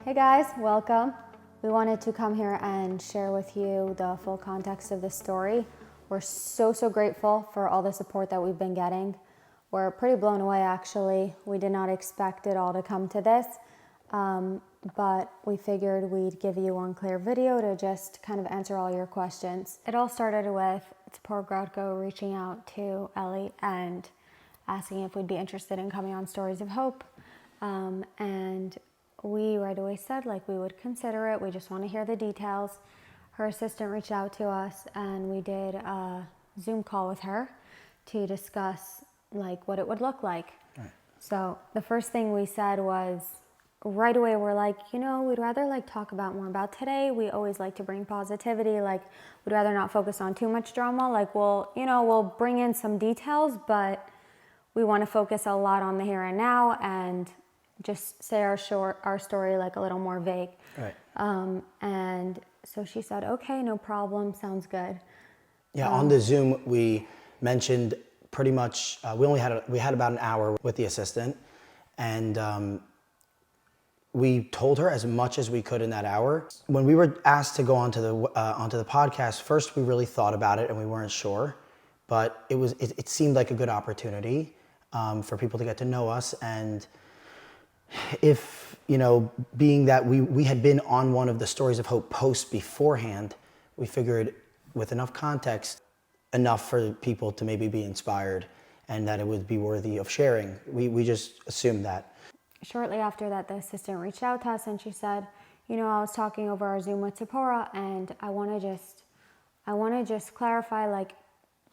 Hey guys, welcome. We wanted to come here and share with you the full context of the story. We're so grateful for all the support that we've been getting. We're pretty blown away actually. We did not expect it all to come to this, but we figured we'd give you one clear video to just kind of answer all your questions. It all started with Poor Grotko reaching out to Eli and asking if we'd be interested in coming on Stories of Hope, and we right away said we would consider it. We just want to hear the details. Her assistant reached out to us and we did a Zoom call with her to discuss what it would look like. Right. So the first thing we said was right away we're we'd rather talk about more about today. We always like to bring positivity. We'd rather not focus on too much drama. We'll bring in some details, but we want to focus a lot on the here and now and just say our story a little more vague. Right. And so she said, okay, no problem, sounds good. Yeah, on the Zoom, we mentioned pretty much, we had about an hour with the assistant, and we told her as much as we could in that hour. When we were asked to go onto the podcast, first we really thought about it and we weren't sure, but it seemed like a good opportunity for people to get to know us. And if, being that we had been on one of the Stories of Hope posts beforehand, we figured with enough context, enough for people to maybe be inspired and that it would be worthy of sharing. We just assumed that. Shortly after that, the assistant reached out to us and she said, I was talking over our Zoom with Sephora and I want to just clarify,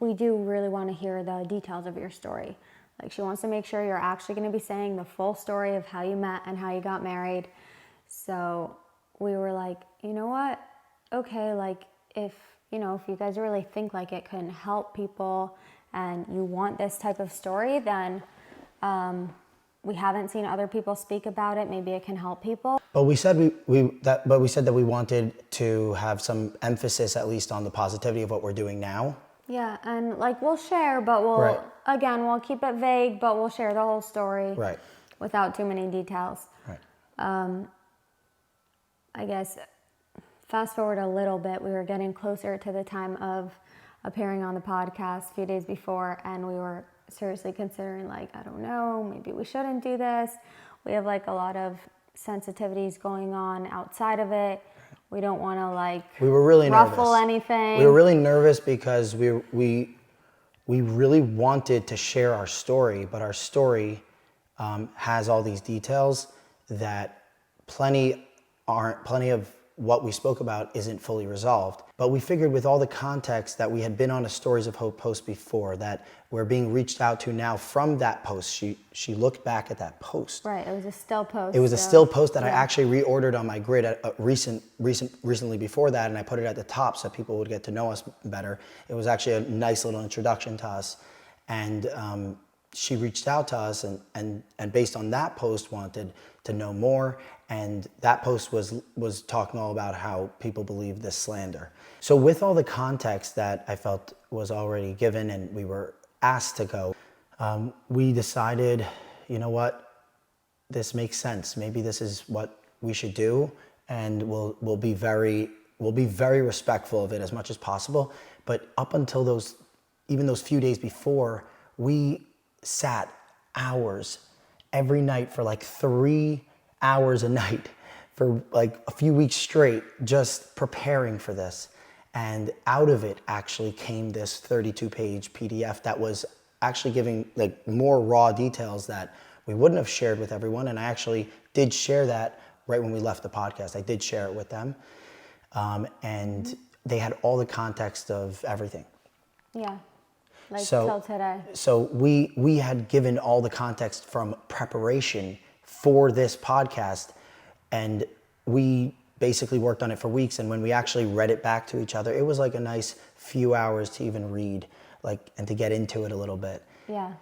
we do really want to hear the details of your story. She wants to make sure you're actually going to be saying the full story of how you met and how you got married. So we were like, you know what? Okay, if you guys really think it can help people and you want this type of story, then we haven't seen other people speak about it. Maybe it can help people. But we said that we wanted to have some emphasis at least on the positivity of what we're doing now. Yeah, and we'll share, but we'll keep it vague, but we'll share the whole story. Right. Without too many details. Right. I guess fast forward a little bit, we were getting closer to the time of appearing on the podcast a few days before, and we were seriously considering I don't know, maybe we shouldn't do this. We have a lot of sensitivities going on outside of it. We don't want to we were really ruffle nervous. Anything. We were really nervous because we really wanted to share our story, but our story has all these details that plenty of what we spoke about isn't fully resolved. But we figured with all the context that we had been on a Stories of Hope post before, that we're being reached out to now from that post. She looked back at that post. Right, it was a still post. It was a still post that I actually reordered on my grid recently before that, and I put it at the top so people would get to know us better. It was actually a nice little introduction to us, and she reached out to us and based on that post wanted to know more, and that post was talking all about how people believe this slander. So with all the context that I felt was already given and we were asked to go, we decided, you know what, this makes sense. Maybe this is what we should do, and we'll be very respectful of it as much as possible. But up until even those few days before, we sat hours every night for 3 hours a night for a few weeks straight, just preparing for this. And out of it actually came this 32-page PDF that was actually giving more raw details that we wouldn't have shared with everyone. And I actually did share that right when we left the podcast. I did share it with them. And they had all the context of everything. Yeah. Till today. So we had given all the context from preparation for this podcast, and we basically worked on it for weeks. And when we actually read it back to each other, it was a nice few hours to even read, and to get into it a little bit. Yeah.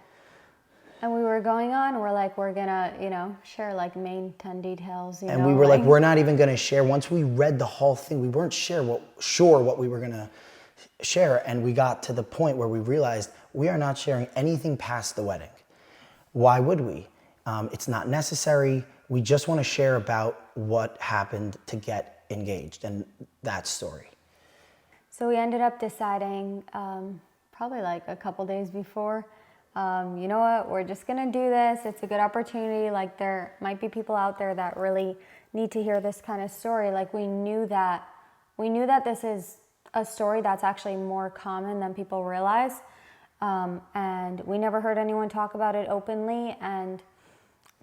And we were going on, we're gonna, share main 10 details. And we were we're not even gonna share. Once we read the whole thing, we weren't sure what we were gonna share, and we got to the point where we realized we are not sharing anything past the wedding. Why would we? It's not necessary. we just want to share about what happened to get engaged and that story. So we ended up deciding, probably like a couple days before, you know what, we're just gonna do this. It's a good opportunity. Like there might be people out there that really need to hear this kind of story. Like we knew that this is a story that's actually more common than people realize. And we never heard anyone talk about it openly. And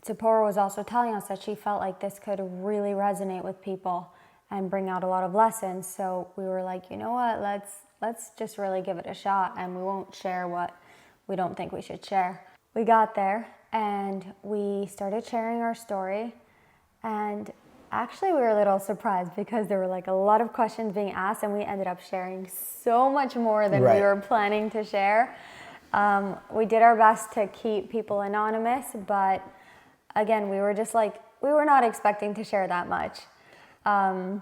Tzipora was also telling us that she felt like this could really resonate with people and bring out a lot of lessons. So we were like, you know what, let's just really give it a shot, and we won't share what we don't think we should share. We got there and we started sharing our story, and actually we were a little surprised because there were like a lot of questions being asked, and we ended up sharing so much more than we were planning to share. We did our best to keep people anonymous, but again, we were just like, we were not expecting to share that much. I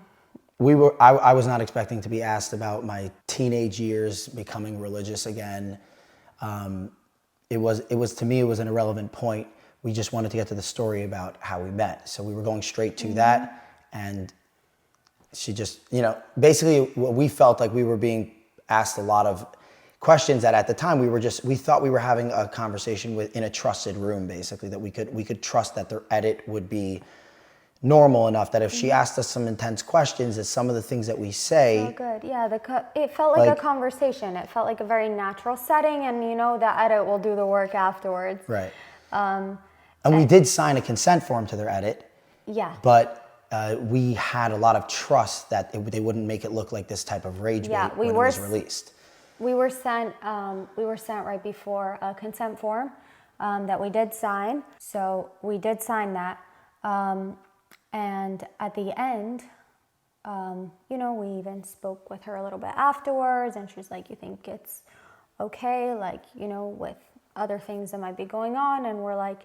was not expecting to be asked about my teenage years, becoming religious again. It was to me, it was an irrelevant point. We just wanted to get to the story about how we met. So we were going straight to that. And she just, basically what we felt like we were being asked a lot of questions that at the time we thought we were having a conversation in a trusted room, basically, that we could trust that their edit would be normal enough that if she asked us some intense questions, that some of the things that we say. Oh, good. Yeah, it felt like a conversation. It felt like a very natural setting, and the edit will do the work afterwards. Right. And we did sign a consent form to their edit. Yeah. But we had a lot of trust that they wouldn't make it look like this type of rage bait when it was released. We were sent right before a consent form that we did sign. So we did sign that. And at the end, we even spoke with her a little bit afterwards, and she was like, you think it's okay, like, with other things that might be going on? And we're like,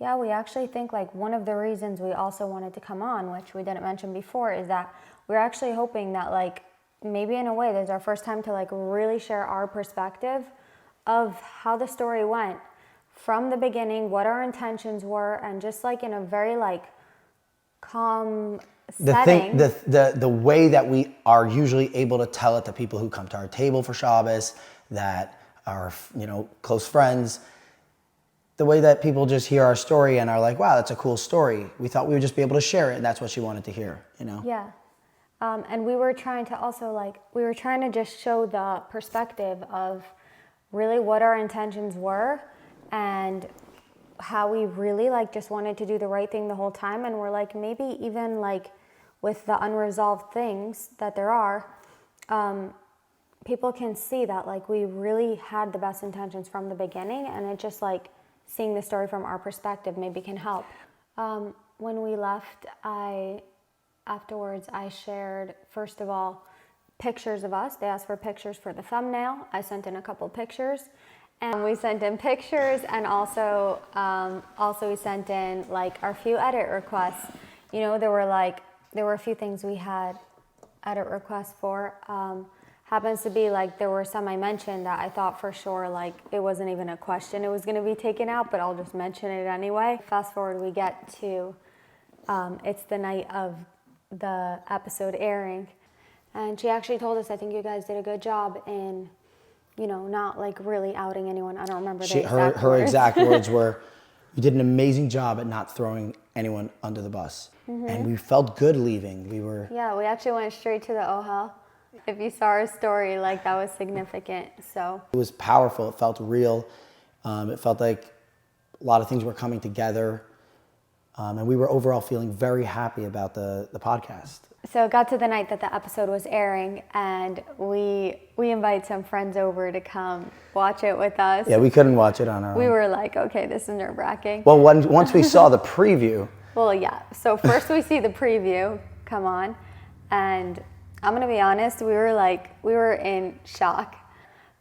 yeah, we actually think like one of the reasons we also wanted to come on, which we didn't mention before, is that we're actually hoping that like maybe in a way this is our first time to like really share our perspective of how the story went from the beginning, what our intentions were, and just like in a very like calm setting. The way that we are usually able to tell it to people who come to our table for Shabbos, that are close friends, the way that people just hear our story and are like, wow, that's a cool story. We thought we would just be able to share it, and that's what she wanted to hear, Yeah. And we were trying to also just show the perspective of really what our intentions were and how we really like just wanted to do the right thing the whole time. And we're like, maybe even like with the unresolved things that there are, people can see that like we really had the best intentions from the beginning, and it just like seeing the story from our perspective maybe can help. When we left, afterwards I shared, first of all, pictures of us. They asked for pictures for the thumbnail. I sent in a couple pictures. And we sent in pictures, and also we sent in like our few edit requests. There were a few things we had edit requests for. Happens to be like there were some I mentioned that I thought for sure like it wasn't even a question it was going to be taken out, but I'll just mention it anyway. Fast forward, we get to it's the night of the episode airing, and she actually told us, I think you guys did a good job in not like really outing anyone. I don't remember the exact her words. exact words were, you did an amazing job at not throwing anyone under the bus. And we felt good leaving. Yeah, we actually went straight to the OHEL. If you saw our story, like that was significant. So it was powerful. It felt real. It felt like a lot of things were coming together. And we were overall feeling very happy about the podcast. So it got to the night that the episode was airing, and we invite some friends over to come watch it with us. Yeah, we couldn't watch it on our own. We were like, okay, this is nerve-wracking. Well, once we saw the preview. Well, yeah. So first we see the preview come on, and I'm going to be honest, we were in shock.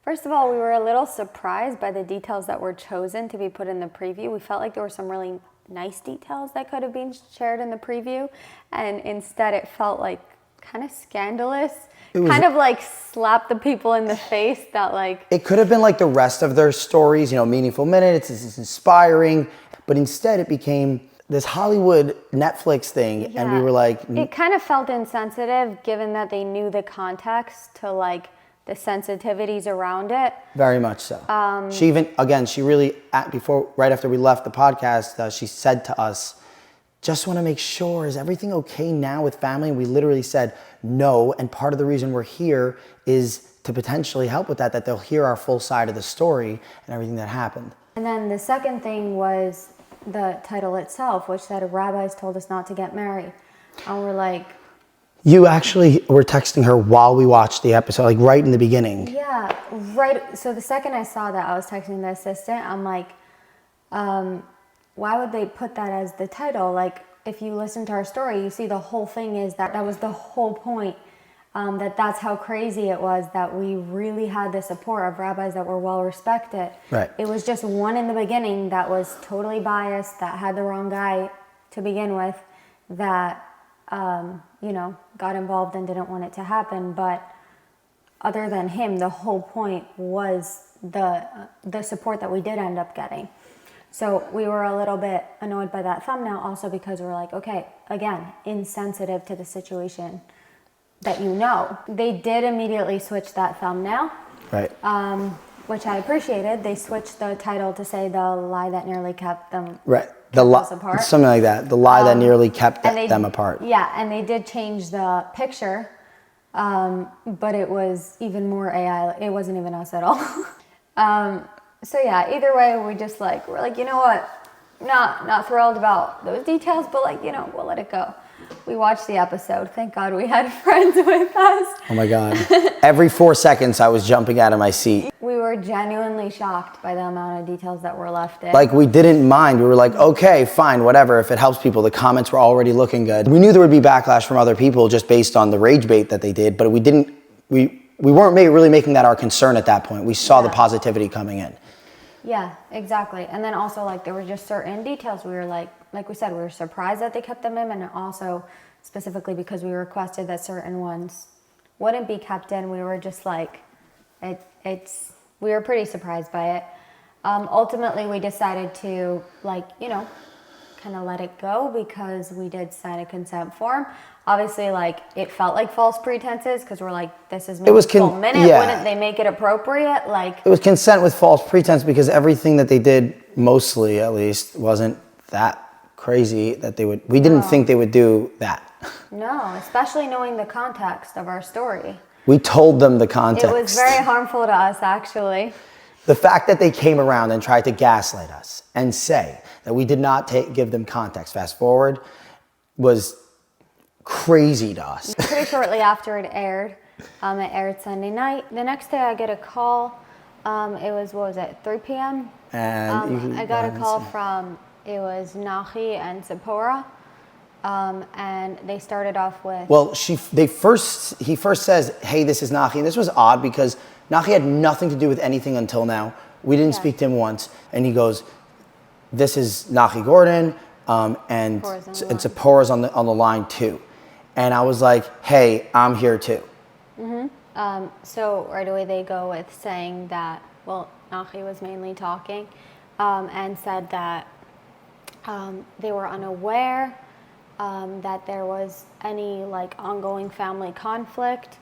First of all, we were a little surprised by the details that were chosen to be put in the preview. We felt like there were some really nice details that could have been shared in the preview, and instead it felt like kind of scandalous. Kind of like slap the people in the face that like... It could have been like the rest of their stories, meaningful minutes, it's inspiring, but instead it became this Hollywood Netflix thing, and we were like, it kind of felt insensitive given that they knew the context to like the sensitivities around it. Very much so. She even, again, she really, right after we left the podcast, she said to us, just want to make sure, is everything okay now with family? And we literally said no. And part of the reason we're here is to potentially help with that they'll hear our full side of the story and everything that happened. And then the second thing was the title itself, which said rabbis told us not to get married. And we're like... You actually were texting her while we watched the episode, like right in the beginning. Yeah, right. So the second I saw that, I was texting the assistant. I'm like, why would they put that as the title? Like, if you listen to our story, you see the whole thing is that was the whole point. That's how crazy it was, that we really had the support of rabbis that were well respected. Right. It was just one in the beginning that was totally biased, that had the wrong guy to begin with, that got involved and didn't want it to happen. But other than him, the whole point was the support that we did end up getting. So we were a little bit annoyed by that thumbnail also because we're like, okay, again, insensitive to the situation that They did immediately switch that thumbnail. Right. Which I appreciated. They switched the title to say the lie that nearly kept them apart. Something like that. The lie that nearly kept them apart. Yeah, and they did change the picture, but it was even more AI. It wasn't even us at all. So yeah, either way, we're like, you know what? Not thrilled about those details, but we'll let it go. We watched the episode. Thank God we had friends with us. Oh my God. Every 4 seconds I was jumping out of my seat. We were genuinely shocked by the amount of details that were left in. Like, we didn't mind. We were like, okay, fine, whatever. If it helps people, the comments were already looking good. We knew there would be backlash from other people just based on the rage bait that they did, but we weren't really making that our concern at that point. We saw the positivity coming in. Yeah, exactly. And then also, there were just certain details we were like we said, we were surprised that they kept them in, and also specifically because we requested that certain ones wouldn't be kept in. We were just like, we were pretty surprised by it. Ultimately, we decided to kind of let it go because we did sign a consent form. Obviously, it felt like false pretenses because we're like, this is maybe full minute. Yeah. Wouldn't they make it appropriate? It was consent with false pretense because everything that they did, mostly at least, wasn't that crazy that they would. We didn't think they would do that. No, especially knowing the context of our story. We told them the context. It was very harmful to us, actually. The fact that they came around and tried to gaslight us and say that we did not give them context, fast forward, was crazy to us. Pretty shortly after it aired Sunday night. The next day I get a call. It was, 3 p.m.? And I got a call from, it was Nachi and Zipporah. And they started off with... Well, he first says, hey, this is Nachi. And this was odd because Nachi had nothing to do with anything until now. We didn't speak to him once. And he goes, this is Nachi Gordon, and Zipporah's on the line too. And I was like, hey, I'm here too. Mm-hmm. So right away they go with saying that, Nachi was mainly talking, and said that they were unaware that there was any ongoing family conflict,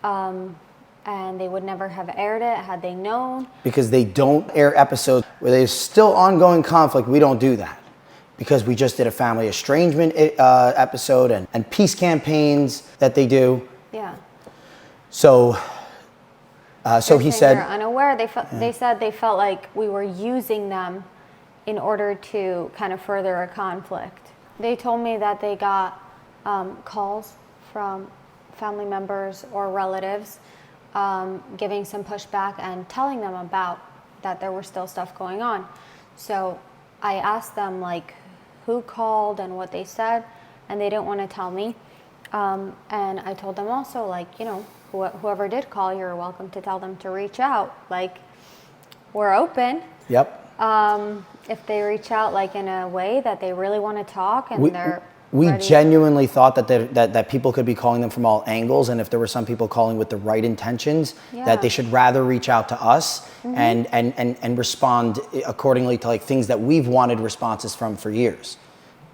and they would never have aired it had they known. Because they don't air episodes where there's still ongoing conflict. We don't do that. Because we just did a family estrangement episode and peace campaigns that they do. Yeah. So he said... They're unaware. They said they felt like we were using them in order to kind of further a conflict. They told me that they got calls from family members or relatives giving some pushback and telling them about that there was still stuff going on. So I asked them who called and what they said, and they didn't want to tell me. And I told them also whoever did call, you're welcome to tell them to reach out. We're open. Yep. If they reach out in a way that they really want to talk and they're we genuinely thought that people could be calling them from all angles, and if there were some people calling with the right intentions, that they should rather reach out to us and respond accordingly to things that we've wanted responses from for years.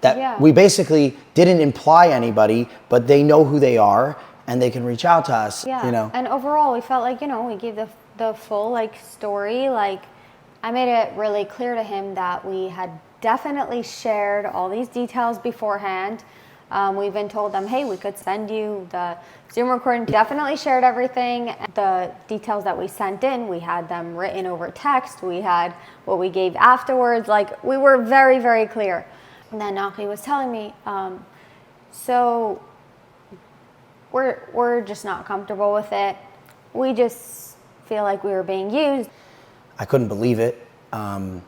That we basically didn't imply anybody, but they know who they are and they can reach out to us, you know. And overall, we felt like, you know, we gave the full like story. Like, I made it really clear to him that we had definitely shared all these details beforehand. We even told them, hey, we could send you the Zoom recording. Definitely shared everything. The details that we sent in, we had them written over text. We had what we gave afterwards. Like, we were very, very clear. And then Naki was telling me, so we're just not comfortable with it. We just feel like we were being used. I couldn't believe it. I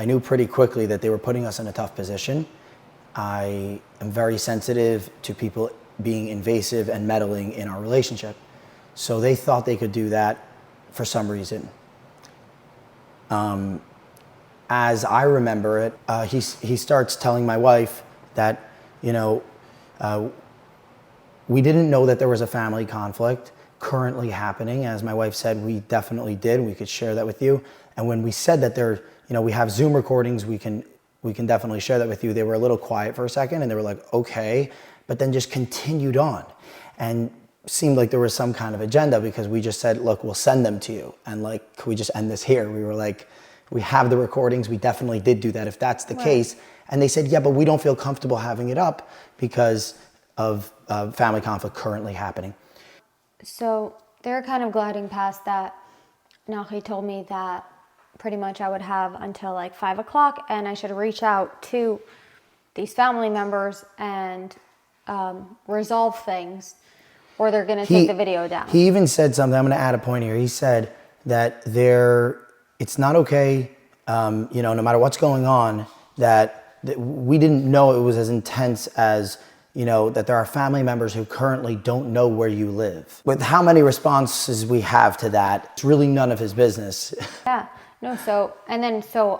knew pretty quickly that they were putting us in a tough position. I am very sensitive to people being invasive and meddling in our relationship. So they thought they could do that for some reason. As I remember it, he starts telling my wife that, you know, we didn't know that there was a family conflict currently happening. As my wife said, we definitely did. We could share that with you. And when we said that there, you know, we have Zoom recordings, we can definitely share that with you, they were a little quiet for a second and they were like, okay, but then just continued on and seemed like there was some kind of agenda, because we just said, look, we'll send them to you. And like, can we just end this here? We were like, we have the recordings. We definitely did do that if that's the case. And they said, yeah, but we don't feel comfortable having it up because of family conflict currently happening. So they're kind of gliding past that. Naki told me that pretty much I would have until like 5 o'clock and I should reach out to these family members and resolve things, or they're going to take the video down. He even said something. I'm going to add a point here. He said that it's not okay, you know, no matter what's going on, that we didn't know it was as intense as, you know, that there are family members who currently don't know where you live. With how many responses we have to that, it's really none of his business. Yeah. No, so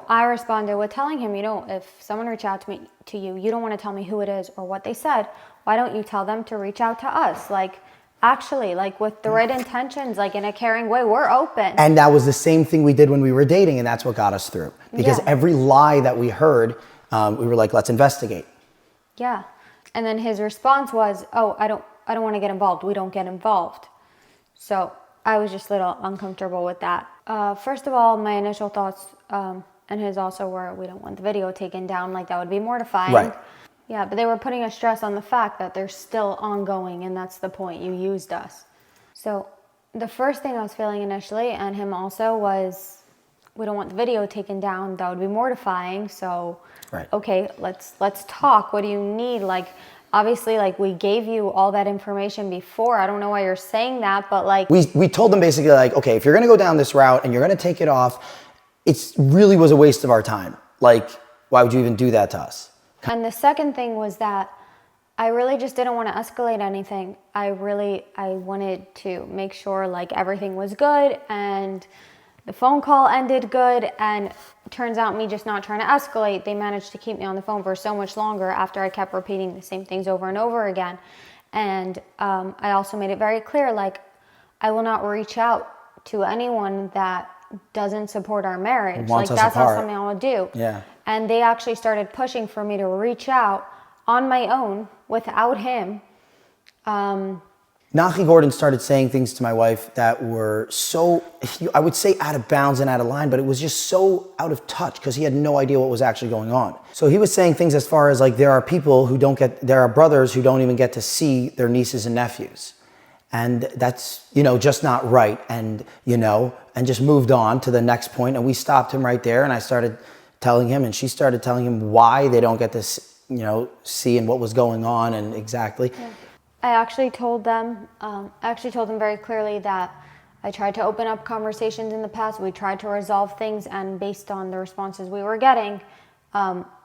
I responded with telling him, you know, if someone reached out to you, you don't want to tell me who it is or what they said. Why don't you tell them to reach out to us? Like, actually, like with the right intentions, like in a caring way, we're open. And that was the same thing we did when we were dating, and that's what got us through. Because every lie that we heard, we were like, let's investigate. Yeah. And then his response was, oh, I don't want to get involved. We don't get involved. So I was just a little uncomfortable with that. First of all, my initial thoughts, and his also were, we don't want the video taken down. Like, that would be mortifying. Right. Yeah, but they were putting a stress on the fact that they're still ongoing, and that's the point. You used us. So the first thing I was feeling initially, and him also, was, we don't want the video taken down. That would be mortifying. So, okay, let's talk. What do you need? Like, obviously, like, we gave you all that information before. I don't know why you're saying that, but like... We told them basically, like, okay, if you're going to go down this route and you're going to take it off, it really was a waste of our time. Like, why would you even do that to us? And the second thing was that I really just didn't want to escalate anything. I wanted to make sure, like, everything was good and the phone call ended good. And it turns out, me just not trying to escalate, they managed to keep me on the phone for so much longer after I kept repeating the same things over and over again. And I also made it very clear, like, I will not reach out to anyone that doesn't support our marriage. Like, that's not something I want to do. Yeah. And they actually started pushing for me to reach out on my own without him. Naki Gordon started saying things to my wife that were so, I would say, out of bounds and out of line, but it was just so out of touch because he had no idea what was actually going on. So he was saying things as far as, like, there are brothers who don't even get to see their nieces and nephews. And that's, you know, just not right. And, you know, and just moved on to the next point. And we stopped him right there. And I started telling him, and she started telling him why they don't get to, you know, see and what was going on and exactly. Yeah. I actually told them very clearly that I tried to open up conversations in the past. We tried to resolve things, and based on the responses we were getting,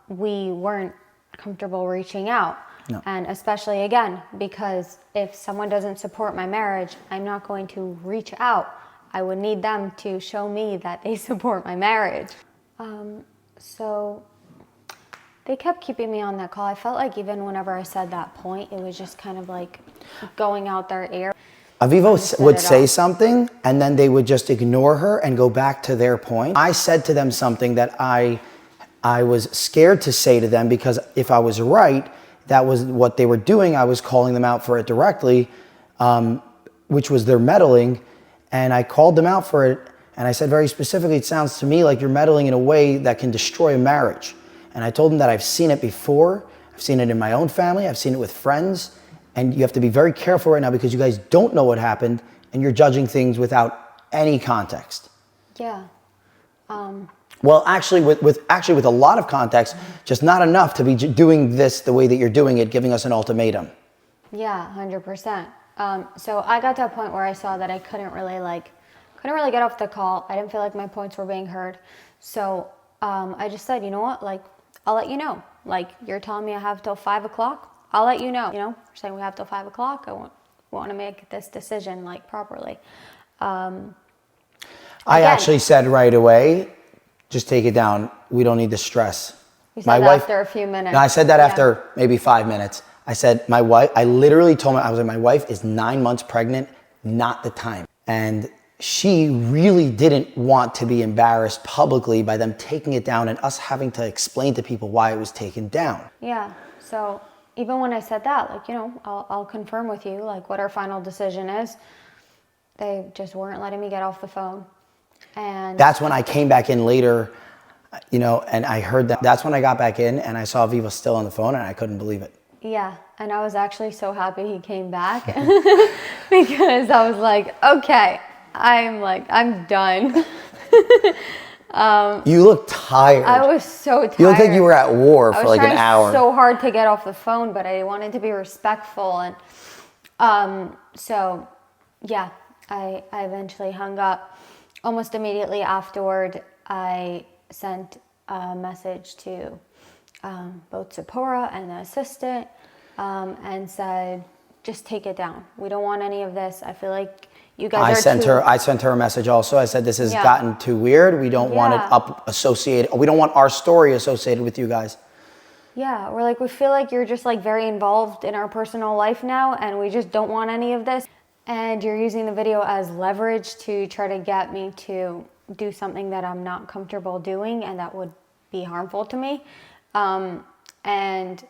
we weren't comfortable reaching out. No. And especially, again, because if someone doesn't support my marriage, I'm not going to reach out. I would need them to show me that they support my marriage. So they kept keeping me on that call. I felt like even whenever I said that point, it was just kind of like going out their ear. Aviva would say something, and then they would just ignore her and go back to their point. I said to them something that I I was scared to say to them, because if I was right, that was what they were doing. I was calling them out for it directly, which was their meddling. And I called them out for it. And I said very specifically, it sounds to me like you're meddling in a way that can destroy a marriage. And I told them that I've seen it before. I've seen it in my own family. I've seen it with friends. And you have to be very careful right now, because you guys don't know what happened and you're judging things without any context. Yeah. Well, actually with a lot of context, just not enough to be doing this the way that you're doing it, giving us an ultimatum. Yeah, 100%. So I got to a point where I saw that I couldn't really get off the call. I didn't feel like my points were being heard. So I just said, you know what, like, I'll let you know. Like, you're telling me I have till 5 o'clock. I'll let you know. You know, you're saying we have till 5 o'clock. I want to make this decision like properly. I actually said right away, just take it down. We don't need the stress. You said that after a few minutes. No, I said that after maybe 5 minutes. I said, I literally told I was like, my wife is 9 months pregnant, not the time. And she really didn't want to be embarrassed publicly by them taking it down and us having to explain to people why it was taken down. Yeah, so even when I said that, like, you know, I'll confirm with you, like, what our final decision is. They just weren't letting me get off the phone. And that's when I came back in later, you know, and I heard that. That's when I got back in and I saw Aviva still on the phone and I couldn't believe it. Yeah, and I was actually so happy he came back because I was like, okay, I'm done. You look tired. I was so tired. You look like you were at war for like an hour. I was trying so hard to get off the phone, but I wanted to be respectful. And so, yeah, I eventually hung up. Almost immediately afterward, I sent a message to both Zipporah and the assistant and said, just take it down. We don't want any of this. I feel like you guys I sent her a message also. I said, this has gotten too weird. We don't want it we don't want our story associated with you guys. Yeah, we're like, we feel like you're just like very involved in our personal life now, and we just don't want any of this. And you're using the video as leverage to try to get me to do something that I'm not comfortable doing and that would be harmful to me. And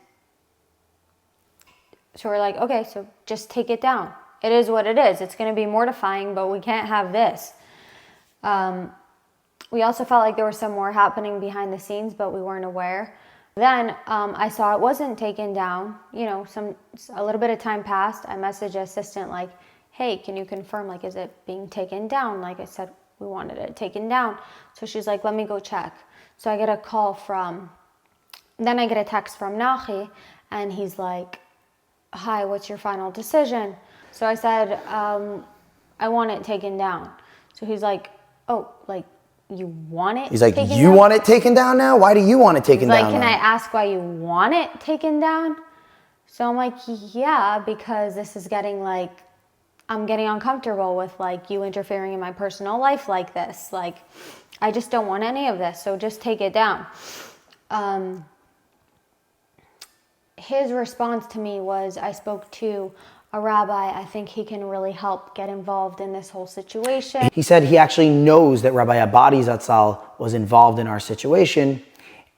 so we're like, okay, so just take it down. It is what it is. It's going to be mortifying, but we can't have this. We also felt like there was some more happening behind the scenes, but we weren't aware. Then I saw it wasn't taken down. You know, a little bit of time passed. I messaged the assistant like, hey, can you confirm, like, is it being taken down? Like I said, we wanted it taken down. So she's like, let me go check. So I get a then I get a text from Nachi, and he's like, hi, what's your final decision? So I said, I want it taken down. So he's like, oh, like, you want it taken down? He's like, you want it taken down now? Why do you want it taken down now? Like, can I ask why you want it taken down? So I'm like, yeah, because this is getting like, I'm getting uncomfortable with like you interfering in my personal life like this. Like, I just don't want any of this, so just take it down. His response to me was, I spoke to a rabbi. I think he can really help get involved in this whole situation. He said he actually knows that Rabbi Abadi Zatzal was involved in our situation,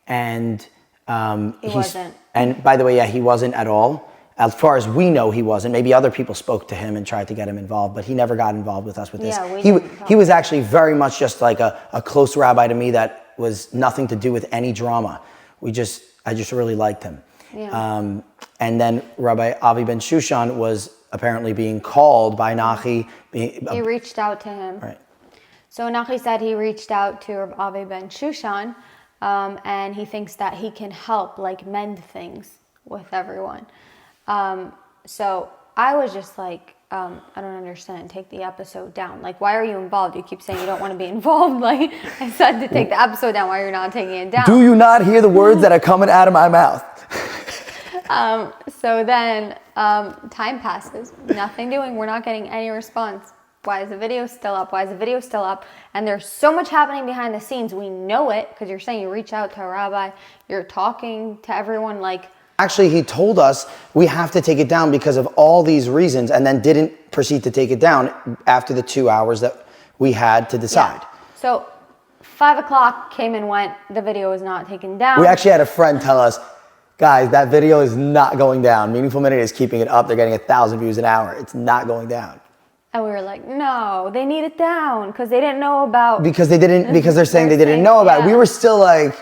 and he wasn't. And by the way, yeah, he wasn't at all. As far as we know, he wasn't. Maybe other people spoke to him and tried to get him involed, but he never got involved with us with this. Yeah, he was actually very much just like a close rabbi to me that was nothing to do with any drama. I just really liked him. Yeah. And then Rabbi Avi Ben Shushan was apparently being called by Nachi. He reached out to him. Right. So Nachi said he reached out to Rabbi Avi Ben Shushan, and he thinks that he can help like mend things with everyone. So I was just like, I don't understand. Take the episode down. Like, why are you involved? You keep saying you don't want to be involved. Like, I said to take the episode down. Why you're not taking it down? Do you not hear the words that are coming out of my mouth? So then time passes. Nothing doing. We're not getting any response. Why is the video still up? Why is the video still up? And there's so much happening behind the scenes. We know it because you're saying you reach out to a rabbi. You're talking to everyone like... Actually, he told us we have to take it down because of all these reasons, and then didn't proceed to take it down after the 2 hours that we had to decide. Yeah. So 5 o'clock came and went. The video was not taken down. We actually had a friend tell us, guys, that video is not going down. Meaningful Minute is keeping it up. They're getting 1,000 views an hour. It's not going down. And we were like, no, they need it down because they didn't know about. Because they're saying they didn't know about it. We were still like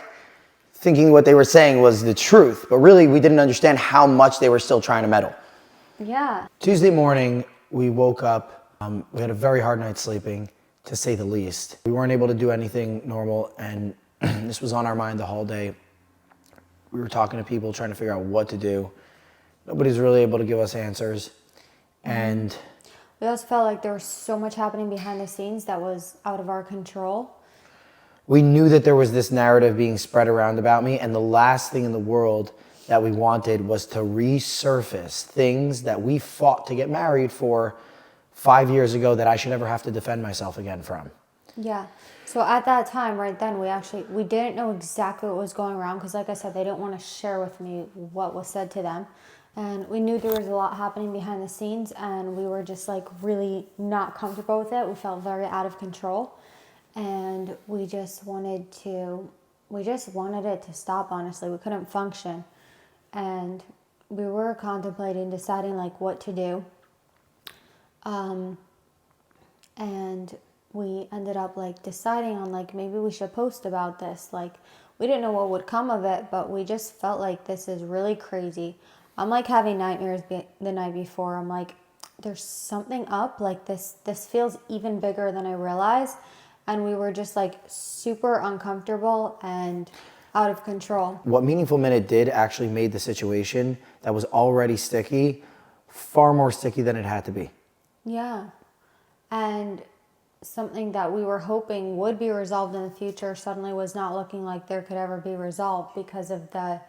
thinking what they were saying was the truth, but really we didn't understand how much they were still trying to meddle. Yeah. Tuesday morning, we woke up. We had a very hard night sleeping, to say the least. We weren't able to do anything normal, and this was on our mind the whole day. We were talking to people, trying to figure out what to do. Nobody's really able to give us answers. And we also felt like there was so much happening behind the scenes that was out of our control. We knew that there was this narrative being spread around about me, and the last thing in the world that we wanted was to resurface things that we fought to get married for 5 years ago that I should never have to defend myself again from. Yeah. So at that time, right then, we didn't know exactly what was going around because, like I said, they didn't want to share with me what was said to them. And we knew there was a lot happening behind the scenes, and we were just like really not comfortable with it. We felt very out of control, and we just wanted it to stop, honestly. We couldn't function. And we were contemplating deciding like what to do. And we ended up like deciding on like maybe we should post about this. Like we didn't know what would come of it, but we just felt like this is really crazy. I'm like having nightmares the night before. I'm like, there's something up. Like this feels even bigger than I realized. And we were just like super uncomfortable and out of control. What Meaningful Minute did actually made the situation that was already sticky far more sticky than it had to be. Yeah. And something that we were hoping would be resolved in the future suddenly was not looking like there could ever be resolved because of the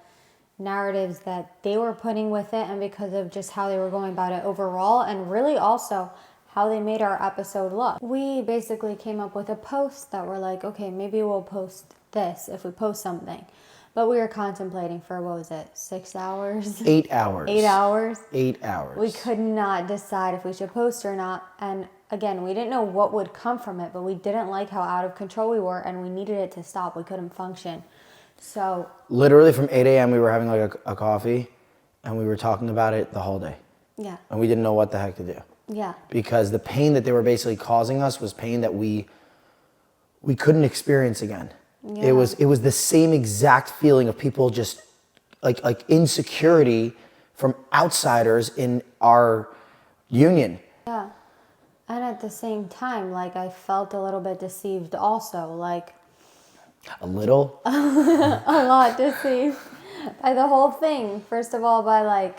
narratives that they were putting with it and because of just how they were going about it overall, and really also how they made our episode look. We basically came up with a post that we're like, okay, maybe we'll post this if we post something. But we were contemplating for, what was it, 6 hours? 8 hours. 8 hours? 8 hours. We could not decide if we should post or not. And again, we didn't know what would come from it, but we didn't like how out of control we were, and we needed it to stop. We couldn't function. So literally from 8 a.m. we were having like a coffee, and we were talking about it the whole day. yeah, And we didn't know what the heck to do. yeah, Because the pain that they were basically causing us was pain that we couldn't experience again. Yeah. It was the same exact feeling of people just like insecurity from outsiders in our union. yeah. And at the same time, like I felt a little bit deceived also, like A little. a lot deceived by the whole thing. First of all, by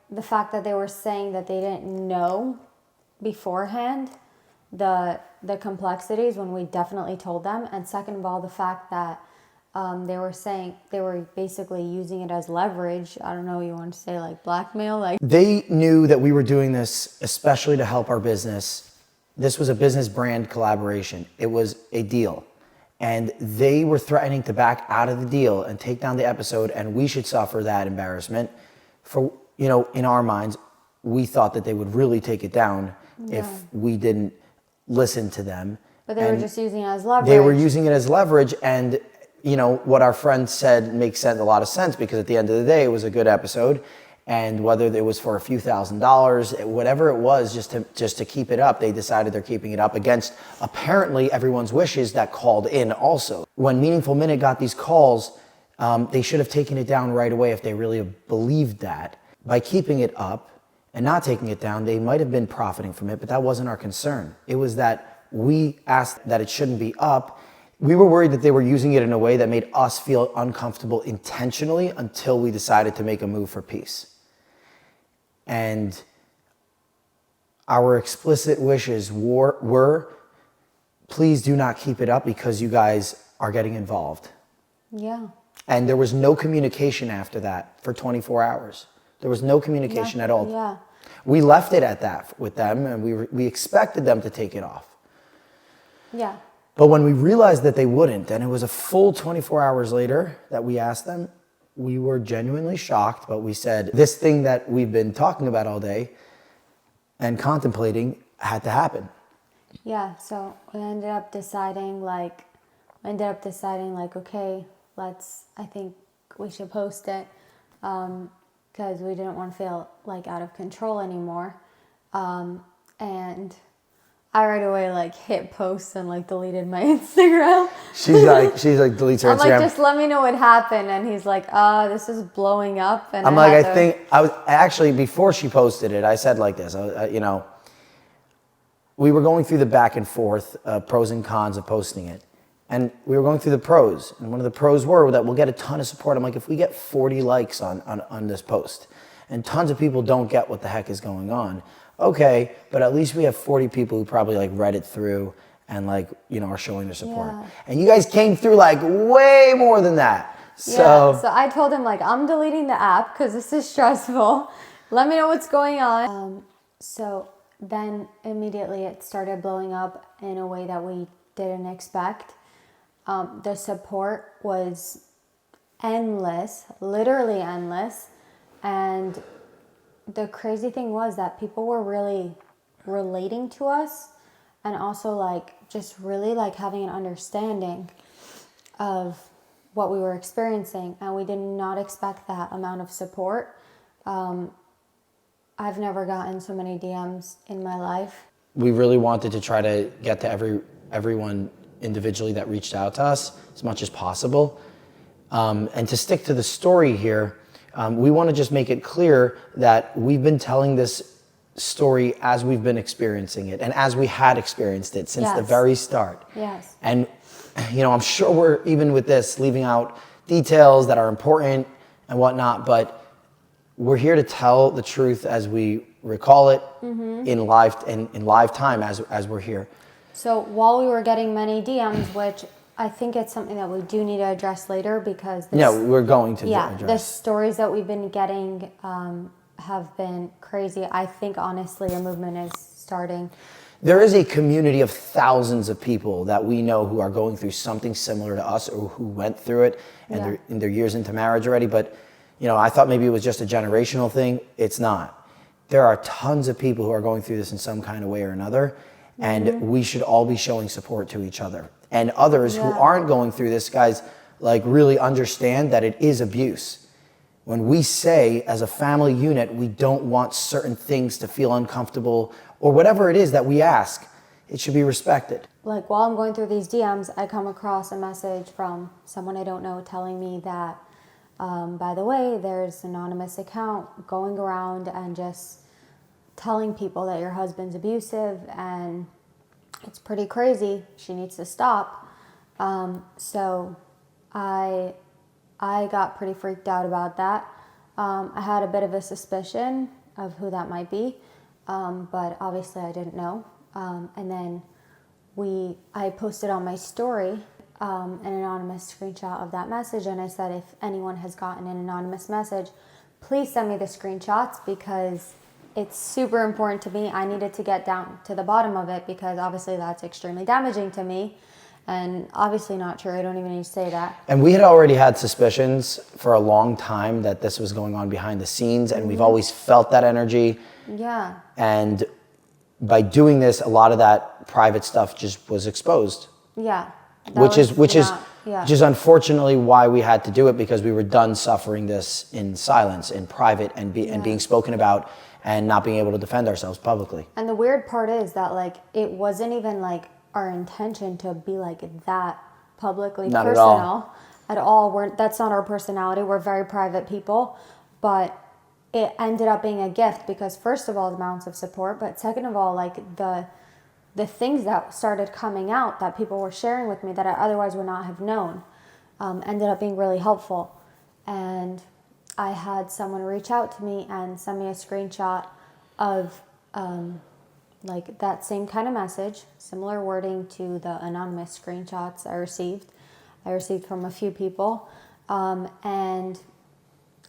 the fact that they were saying that they didn't know beforehand the complexities when we definitely told them. And second of all, the fact that they were saying they were basically using it as leverage. I don't know, you want to say like blackmail? Like They knew that we were doing this especially to help our business. This was a business brand collaboration. It was a deal. And they were threatening to back out of the deal and take down the episode, and we should suffer that embarrassment. For, in our minds, we thought that they would really take it down if we didn't listen to them. But they were just using it as leverage. They were using it as leverage, and what our friend said makes a lot of sense, because at the end of the day, it was a good episode, and whether it was for a few $1,000s, whatever it was, just to keep it up, they decided they're keeping it up against apparently everyone's wishes that called in also. When Meaningful Minute got these calls, they should have taken it down right away if they really believed that. By keeping it up and not taking it down, they might have been profiting from it, but that wasn't our concern. It was that we asked that it shouldn't be up. We were worried that they were using it in a way that made us feel uncomfortable intentionally until we decided to make a move for peace. And our explicit wishes were, please do not keep it up because you guys are getting involved. Yeah. And there was no communication after that for 24 hours. There was no communication at all. Yeah. We left it at that with them, and we expected them to take it off. Yeah. But when we realized that they wouldn't, and it was a full 24 hours later that we asked them, we were genuinely shocked, but we said, this thing that we've been talking about all day and contemplating had to happen. Yeah, so we ended up deciding okay, I think we should post it, because we didn't want to feel like out of control anymore. And I right away like hit post and like deleted my Instagram. She's like deletes her I'm like, Instagram. just let me know what happened. And he's like, this is blowing up. And I'm like, I think I was actually, before she posted it, I said like this, we were going through the back and forth, pros and cons of posting it. And we were going through the pros. And one of the pros were that we'll get a ton of support. I'm like, if we get 40 likes on this post and tons of people don't get what the heck is going on, okay, but at least we have 40 people who probably like read it through and like, are showing their support. Yeah. And you guys came through like way more than that. So I told him like, I'm deleting the app because this is stressful. Let me know what's going on. So then immediately it started blowing up in a way that we didn't expect. The support was endless, literally endless. And the crazy thing was that people were really relating to us, and also like just really like having an understanding of what we were experiencing, and we did not expect that amount of support. I've never gotten so many DMs in my life. We really wanted to try to get to everyone individually that reached out to us as much as possible. And to stick to the story here, we want to just make it clear that we've been telling this story as we've been experiencing it and as we had experienced it since the very start. Yes. And, I'm sure we're, even with this, leaving out details that are important and whatnot, but we're here to tell the truth as we recall it in live time as we're here. So while we were getting many DMs, which I think it's something that we do need to address later, because we're going to the address. stories that we've been getting have been crazy. I think honestly a movement is starting. There is a community of thousands of people that we know who are going through something similar to us, or who went through it, and they're in their years into marriage already. But I thought maybe it was just a generational thing. It's not. There are tons of people who are going through this in some kind of way or another, and we should all be showing support to each other. And others who aren't going through this, guys, like really understand that it is abuse. When we say as a family unit, we don't want certain things to feel uncomfortable, or whatever it is that we ask, it should be respected. Like while I'm going through these DMs, I come across a message from someone I don't know telling me that, by the way, there's an anonymous account going around and just telling people that your husband's abusive and it's pretty crazy. She needs to stop. So I got pretty freaked out about that. I had a bit of a suspicion of who that might be, but obviously I didn't know. And then I posted on my story an anonymous screenshot of that message, and I said, if anyone has gotten an anonymous message, please send me the screenshots, because it's super important to me. I needed to get down to the bottom of it, because obviously that's extremely damaging to me, and obviously not true. I don't even need to say that. And we had already had suspicions for a long time that this was going on behind the scenes, and we've always felt that energy. Yeah. And by doing this, a lot of that private stuff just was exposed. Yeah. Which is unfortunately why we had to do it, because we were done suffering this in silence, in private, and being spoken about, and not being able to defend ourselves publicly. And the weird part is that like it wasn't even like our intention to be like that publicly not personal at all. That's not our personality. We're very private people, but it ended up being a gift, because first of all, the amounts of support, but second of all, like the things that started coming out that people were sharing with me that I otherwise would not have known, ended up being really helpful. And I had someone reach out to me and send me a screenshot of like that same kind of message, similar wording to the anonymous screenshots I received. I received from a few people, and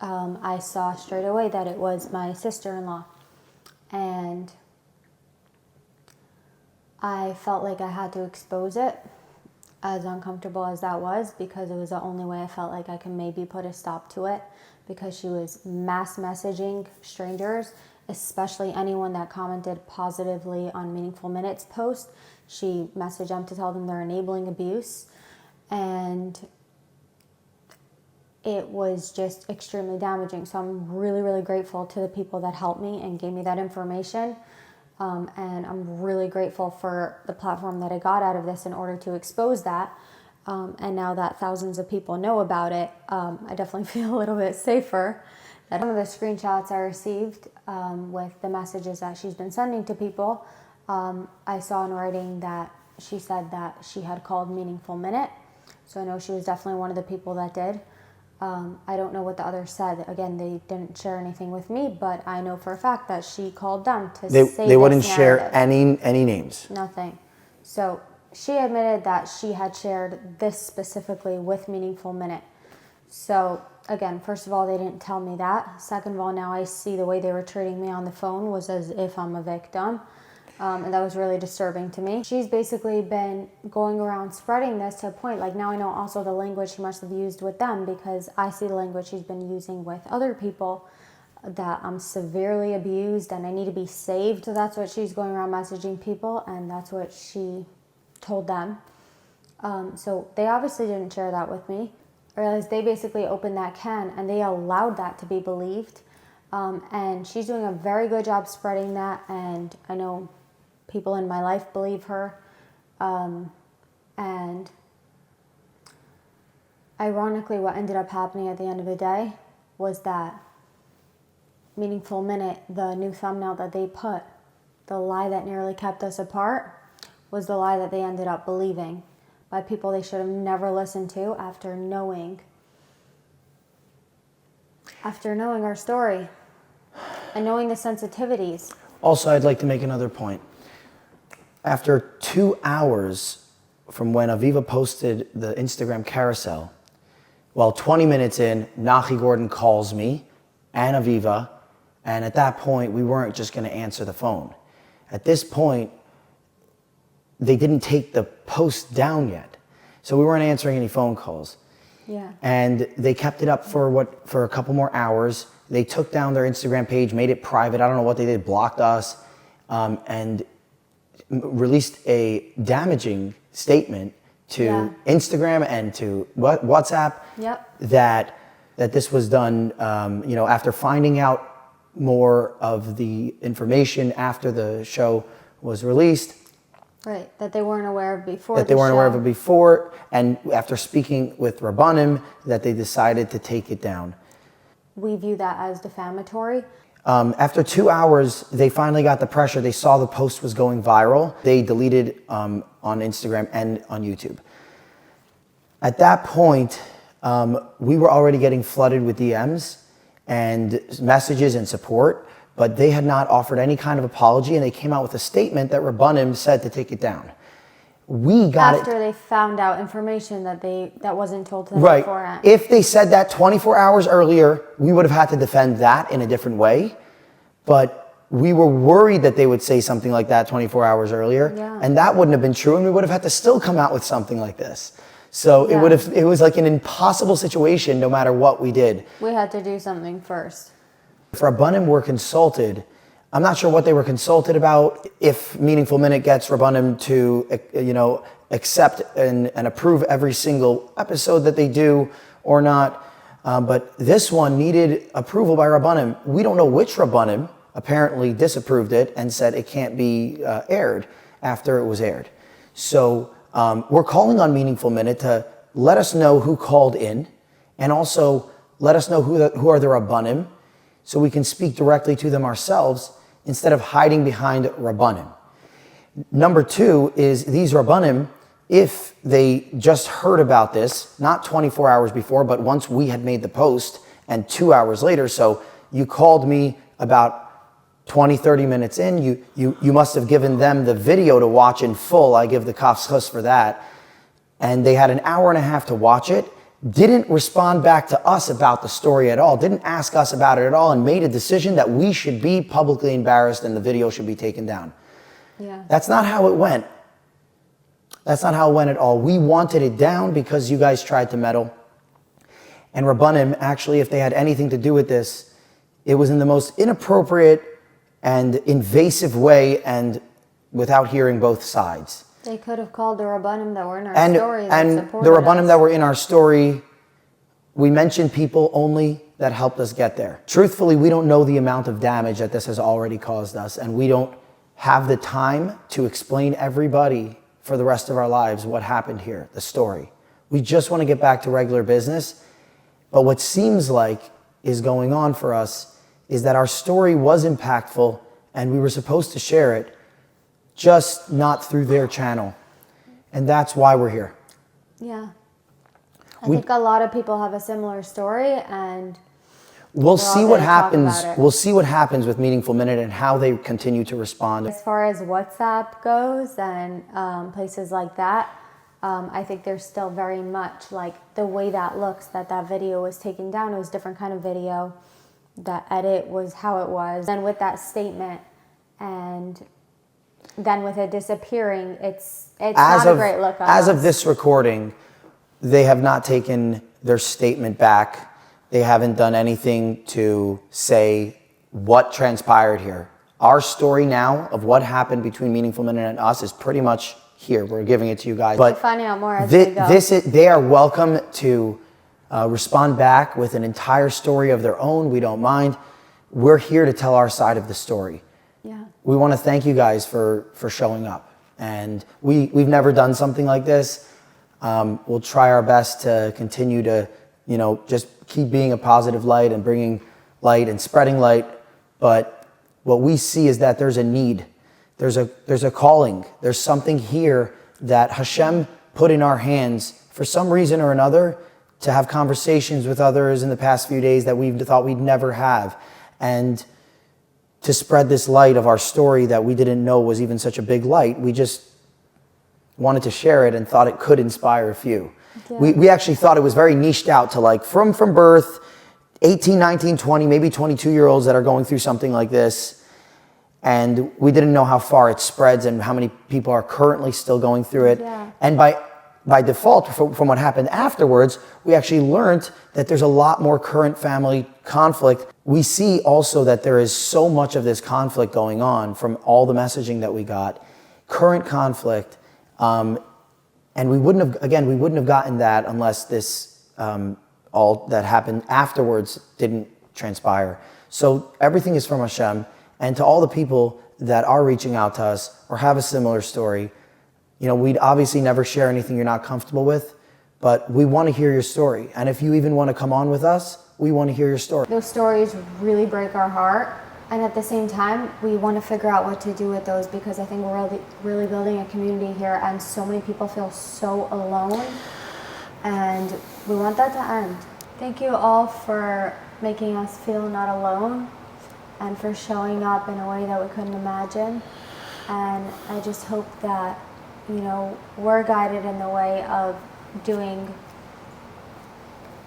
I saw straight away that it was my sister-in-law, and I felt like I had to expose it, as uncomfortable as that was, because it was the only way I felt like I could maybe put a stop to it, because she was mass messaging strangers, especially anyone that commented positively on Meaningful Minutes post, She messaged them to tell them they're enabling abuse, and it was just extremely damaging. So I'm really, really grateful to the people that helped me and gave me that information. And I'm really grateful for the platform that I got out of this in order to expose that. And now that thousands of people know about it, I definitely feel a little bit safer. That some of the screenshots I received with the messages that she's been sending to people, I saw in writing that she said that she had called Meaningful Minute. So I know she was definitely one of the people that did. I don't know what the others said. Again, they didn't share anything with me, but I know for a fact that she called them to say They wouldn't this share narrative. any names. Nothing. So she admitted that she had shared this specifically with Meaningful Minute. So again, first of all, they didn't tell me that. Second of all, now I see the way they were treating me on the phone was as if I'm a victim. And that was really disturbing to me. She's basically been going around spreading this to a point, like now I know also the language she must have used with them, because I see the language she's been using with other people, that I'm severely abused and I need to be saved. So that's what she's going around messaging people, and that's what she told them. So they obviously didn't share that with me. I realized they basically opened that can and they allowed that to be believed. And she's doing a very good job spreading that, and I know people in my life believe her. And ironically, what ended up happening at the end of the day was that Meaningful Minute, the new thumbnail that they put, the lie that nearly kept us apart, was the lie that they ended up believing by people they should have never listened to after knowing our story and knowing the sensitivities. Also, I'd like to make another point. After 2 hours from when Aviva posted the Instagram carousel, 20 minutes in, Nachi Gordon calls me and Aviva, and at that point, we weren't just going to answer the phone. At this point, they didn't take the post down yet, so we weren't answering any phone calls. Yeah. And they kept it up for a couple more hours. They took down their Instagram page, made it private. I don't know what they did, blocked us, and released a damaging statement to Instagram and to WhatsApp. Yep. That this was done, after finding out more of the information after the show was released. Right, that they weren't aware of before. That they weren't aware of it before, and after speaking with Rabbanim, that they decided to take it down. We view that as defamatory. After 2 hours, they finally got the pressure. They saw the post was going viral. They deleted on Instagram and on YouTube. At that point, we were already getting flooded with DMs and messages and support, but they had not offered any kind of apology, and they came out with a statement that Rabbanim said to take it down. We got it after they found out information that wasn't told to them right. beforehand. If they said that 24 hours earlier, we would have had to defend that in a different way. But we were worried that they would say something like that 24 hours earlier, and that wouldn't have been true, and we would have had to still come out with something like this. So it was like an impossible situation no matter what we did. We had to do something first. If Rabbanim were consulted, I'm not sure what they were consulted about, if Meaningful Minute gets Rabbanim to, accept and approve every single episode that they do or not. But this one needed approval by Rabbanim. We don't know which Rabbanim apparently disapproved it and said it can't be aired after it was aired. So we're calling on Meaningful Minute to let us know who called in, and also let us know who are the Rabbanim, so we can speak directly to them ourselves instead of hiding behind Rabbanim. Number two is these Rabbanim, if they just heard about this, not 24 hours before, but once we had made the post and 2 hours later, so you called me about 20, 30 minutes in, you must have given them the video to watch in full. I give the kafs for that. And they had an hour and a half to watch it, didn't respond back to us about the story at all, didn't ask us about it at all, and made a decision that we should be publicly embarrassed and the video should be taken down. Yeah. That's not how it went. That's not how it went at all. We wanted it down because you guys tried to meddle. And Rabbanim, actually, if they had anything to do with this, it was in the most inappropriate and invasive way, and without hearing both sides. They could have called the Rabbanim that were in our And story. the Rabbanim that were in our story, we mentioned people only that helped us get there. Truthfully, we don't know the amount of damage that this has already caused us, and we don't have the time to explain everybody for the rest of our lives what happened here, the story. We just want to get back to regular business. But what seems like is going on for us is that our story was impactful and we were supposed to share it, just not through their channel. And that's why we're here. Yeah. I think a lot of people have a similar story, and we'll see what happens. We'll see what happens with Meaningful Minute and how they continue to respond. As far as WhatsApp goes and places like that, I think there's still very much like the way that looks, that video was taken down. It was a different kind of video. That edit was how it was. Then with that statement, and then with it disappearing, it's not a great look on us. As of this recording, they have not taken their statement back. They haven't done anything to say what transpired here. Our story now of what happened between Meaningful Minute and us is pretty much here. We're giving it to you guys. But finding out more as we go. They are welcome to respond back with an entire story of their own. We don't mind. We're here to tell our side of the story. Yeah. We want to thank you guys for showing up. And we've never done something like this. We'll try our best to continue to, just keep being a positive light and bringing light and spreading light. But what we see is that there's a need. There's a calling. There's something here that Hashem put in our hands for some reason or another to have conversations with others in the past few days that we thought we'd never have. And to spread this light of our story that we didn't know was even such a big light. We just wanted to share it and thought it could inspire a few. Yeah. We actually thought it was very niched out to like from birth, 18, 19, 20, maybe 22-year-olds that are going through something like this. And we didn't know how far it spreads and how many people are currently still going through it. Yeah. And by default, from what happened afterwards, we actually learned that there's a lot more current family conflict. We see also that there is so much of this conflict going on from all the messaging that we got, current conflict. And we wouldn't have gotten that unless this, all that happened afterwards didn't transpire. So everything is from Hashem. And to all the people that are reaching out to us or have a similar story, we'd obviously never share anything you're not comfortable with, but we want to hear your story. And if you even want to come on with us, we want to hear your story. Those stories really break our heart. And at the same time, we want to figure out what to do with those, because I think we're really building a community here, and so many people feel so alone, and we want that to end. Thank you all for making us feel not alone and for showing up in a way that we couldn't imagine. And I just hope that, we're guided in the way of doing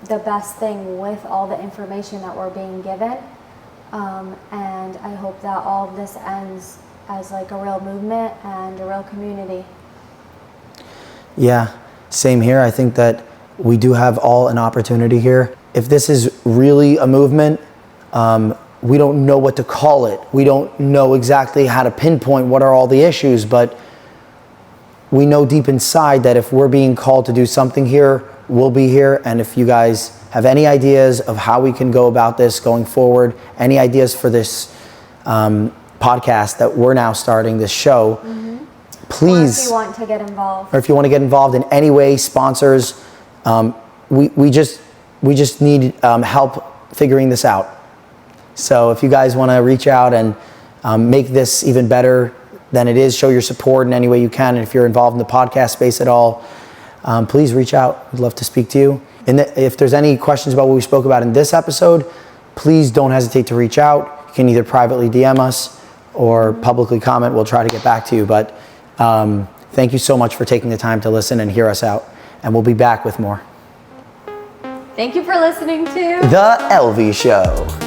the best thing with all the information that we're being given. And I hope that all of this ends as like a real movement and a real community. Yeah, same here. I think that we do have all an opportunity here. If this is really a movement, we don't know what to call it. We don't know exactly how to pinpoint what are all the issues, but we know deep inside that if we're being called to do something here, we'll be here. And if you guys have any ideas of how we can go about this going forward, any ideas for this podcast that we're now starting, this show, please. Or if you want to get involved. Or if you want to get involved in any way, sponsors, we just need help figuring this out. So if you guys want to reach out and make this even better than it is, show your support in any way you can. And if you're involved in the podcast space at all, please reach out. We'd love to speak to you. And if there's any questions about what we spoke about in this episode, please don't hesitate to reach out. You can either privately DM us or publicly comment. We'll try to get back to you. But thank you so much for taking the time to listen and hear us out. And we'll be back with more. Thank you for listening to The Elvie Show.